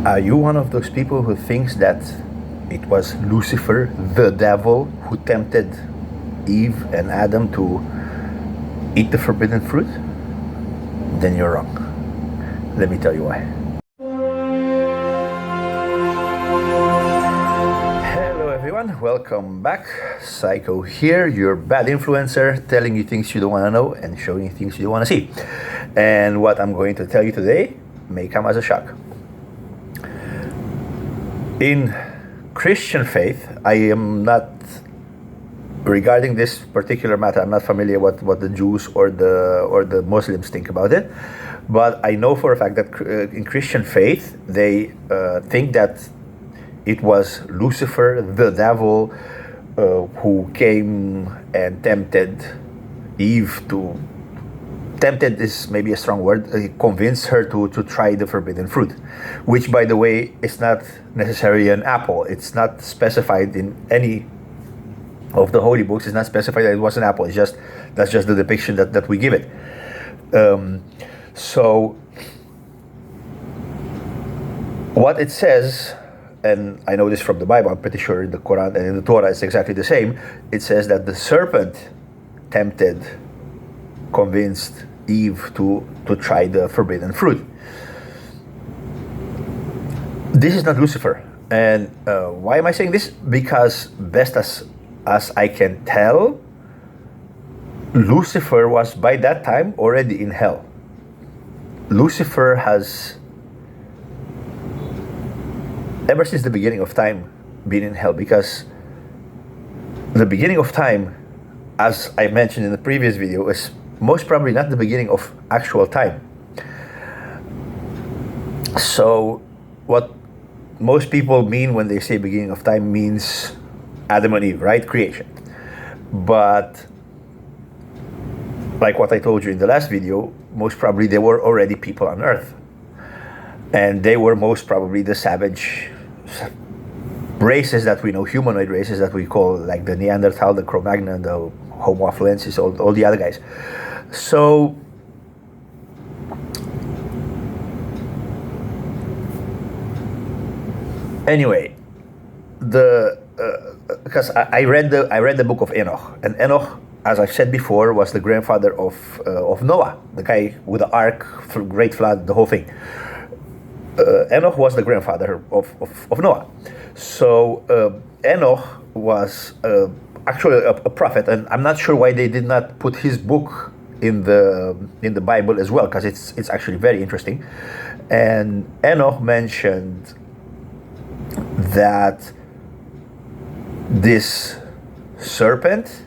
Are you one of those people who thinks that it was Lucifer, the devil, who tempted Eve and Adam to eat the forbidden fruit? Then you're wrong. Let me tell you why. Hello everyone, welcome back. Xyco here, your bad influencer, telling you things you don't want to know and showing you things you don't want to see. And what I'm going to tell you today may come as a shock. In Christian faith, I am not, regarding this particular matter, I'm not familiar what the Jews or the Muslims think about it, but I know for a fact that in Christian faith, they think that it was Lucifer, the devil, who came and tempted Eve to, tempted is maybe a strong word, convinced her to try the forbidden fruit, which, by the way, is not necessarily an apple. It's not specified in any of the holy books. It's not specified that it was an apple. It's just, that's just the depiction that we give it. So what it says, and I know this from the Bible, I'm pretty sure in the Quran and in the Torah it's exactly the same. It says that the serpent tempted, convinced Eve to try the forbidden fruit. This is not Lucifer. And why am I saying this? Because best as I can tell, Lucifer was by that time already in hell. Lucifer has, ever since the beginning of time, been in hell, because the beginning of time, as I mentioned in the previous video, is most probably not the beginning of actual time. So what most people mean when they say beginning of time means Adam and Eve, right? Creation. But like what I told you in the last video, most probably there were already people on Earth. And they were most probably the savage races that we know, humanoid races that we call, like the Neanderthal, the Cro-Magnon, the Homo affluensis, all the other guys. So anyway, because I read the book of Enoch, and Enoch, as I've said before, was the grandfather of Noah, the guy with the ark, great flood, the whole thing. Enoch was the grandfather of Noah. So Enoch was actually a prophet, and I'm not sure why they did not put his book in the Bible as well, because it's actually very interesting. And Enoch mentioned that this serpent,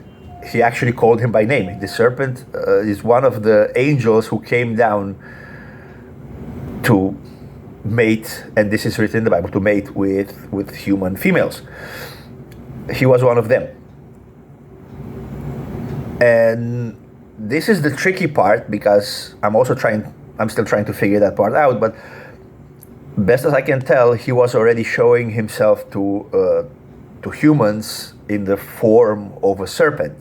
he actually called him by name. The serpent is one of the angels who came down to mate, and this is written in the Bible, to mate with human females. He was one of them. And this is the tricky part, because I'm still trying to figure that part out, but best as I can tell, he was already showing himself to humans in the form of a serpent.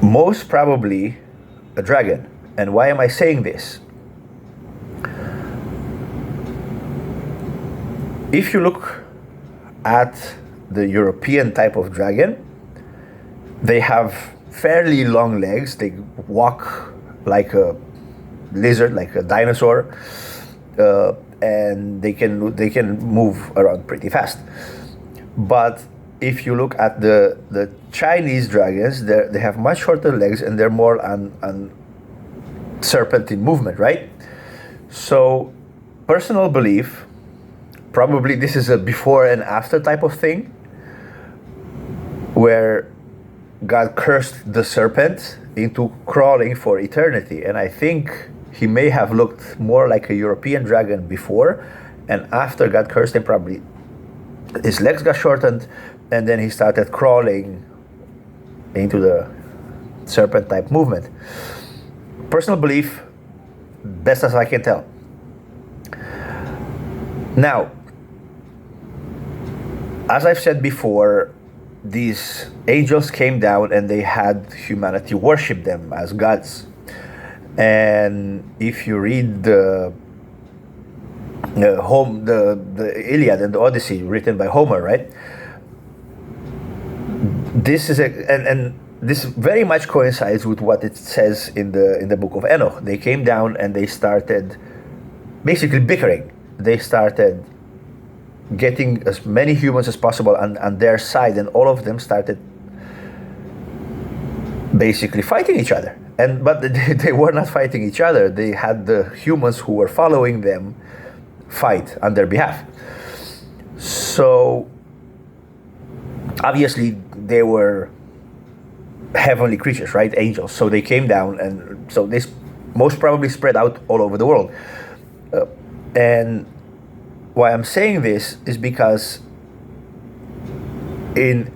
Most probably a dragon. And why am I saying this? If you look at the European type of dragon, they have fairly long legs. They walk like a lizard, like a dinosaur, and they can move around pretty fast. But if you look at the Chinese dragons, they have much shorter legs, and they're more on serpentine movement, right? So, personal belief, probably this is a before and after type of thing, where God cursed the serpent into crawling for eternity. And I think he may have looked more like a European dragon before, and after God cursed him, probably his legs got shortened, and then he started crawling into the serpent type movement. Personal belief, best as I can tell. Now, as I've said before, these angels came down and they had humanity worship them as gods. And if you read the the Iliad and the Odyssey written by Homer, right? This is and this very much coincides with what it says in the book of Enoch. They came down and they started basically bickering. They started getting as many humans as possible on their side, and all of them started basically fighting each other. But they were not fighting each other. They had the humans who were following them fight on their behalf. So obviously they were heavenly creatures, right? Angels. So they came down, and so they most probably spread out all over the world. And why I'm saying this is because in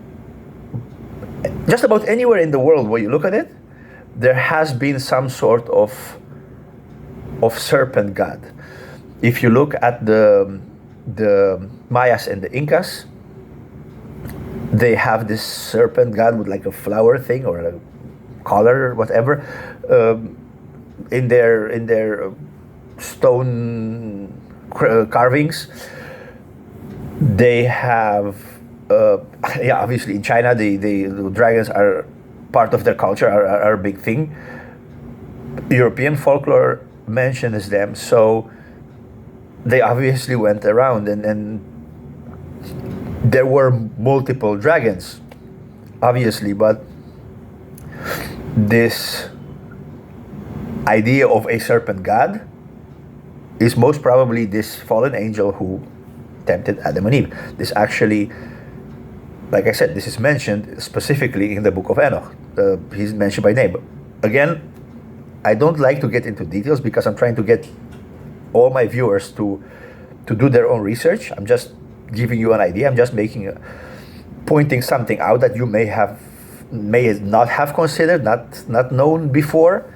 just about anywhere in the world where you look at it, there has been some sort of serpent god. If you look at the Mayas and the Incas, they have this serpent god with like a flower thing or a collar or whatever in their stone carvings. They have obviously in China the dragons are part of their culture, are a big thing. European folklore mentions them, so they obviously went around and there were multiple dragons, obviously, but this idea of a serpent god is most probably this fallen angel who tempted Adam and Eve. This actually, like I said, this is mentioned specifically in the book of Enoch. He's mentioned by name. Again, I don't like to get into details because I'm trying to get all my viewers to do their own research. I'm just giving you an idea. I'm just pointing something out that you may not have considered, not known before.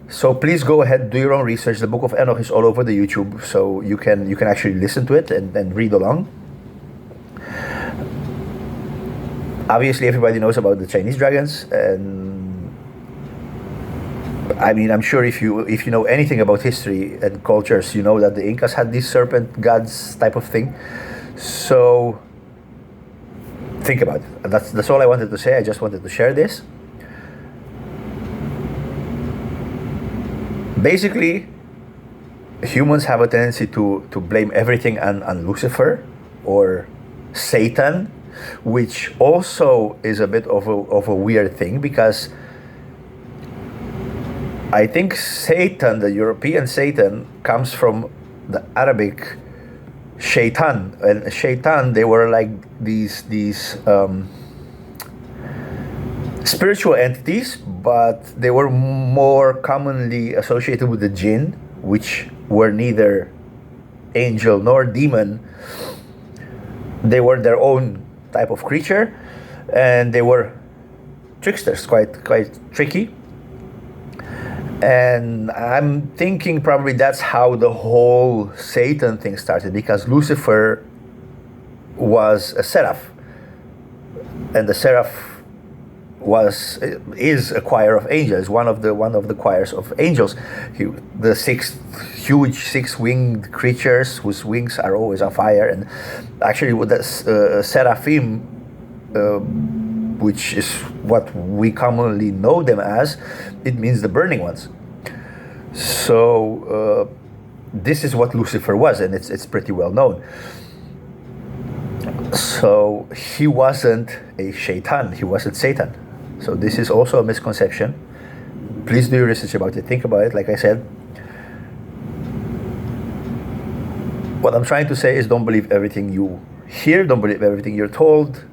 So please go ahead, do your own research. The book of Enoch is all over the YouTube, so you can actually listen to it and read along. Obviously, everybody knows about the Chinese dragons, and I mean, I'm sure if you know anything about history and cultures, you know that the Incas had this serpent gods type of thing. So think about it. That's all I wanted to say. I just wanted to share this. Basically, humans have a tendency to blame everything on Lucifer or Satan, which also is a bit of a weird thing, because I think Satan, the European Satan, comes from the Arabic shaitan, and shaitan, they were like these spiritual entities, but they were more commonly associated with the jinn, which were neither angel nor demon. They were their own type of creature, and they were tricksters, quite tricky. And I'm thinking probably that's how the whole Satan thing started, because Lucifer was a seraph, and the seraph is a choir of angels, one of the choirs of angels. The huge six-winged creatures whose wings are always on fire, and actually with the seraphim, which is what we commonly know them as, it means the burning ones. So this is what Lucifer was, and it's pretty well known. So he wasn't a shaitan, he wasn't Satan. So this is also a misconception. Please do your research about it. Think about it. Like I said, what I'm trying to say is don't believe everything you hear. Don't believe everything you're told.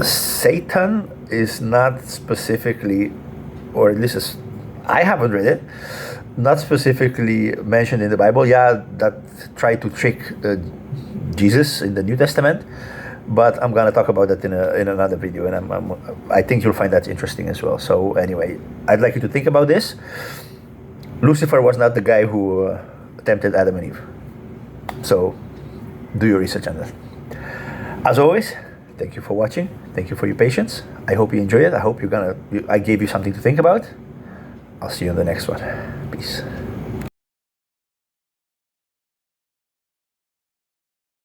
Satan is not specifically, or at least I haven't read it, not specifically mentioned in the Bible. Yeah, that tried to trick Jesus in the New Testament. But I'm gonna talk about that in another video, and I think you'll find that interesting as well. So anyway, I'd like you to think about this. Lucifer was not the guy who tempted Adam and Eve. So do your research on that. As always, thank you for watching. Thank you for your patience. I hope you enjoyed it. I hope I gave you something to think about. I'll see you in the next one. Peace.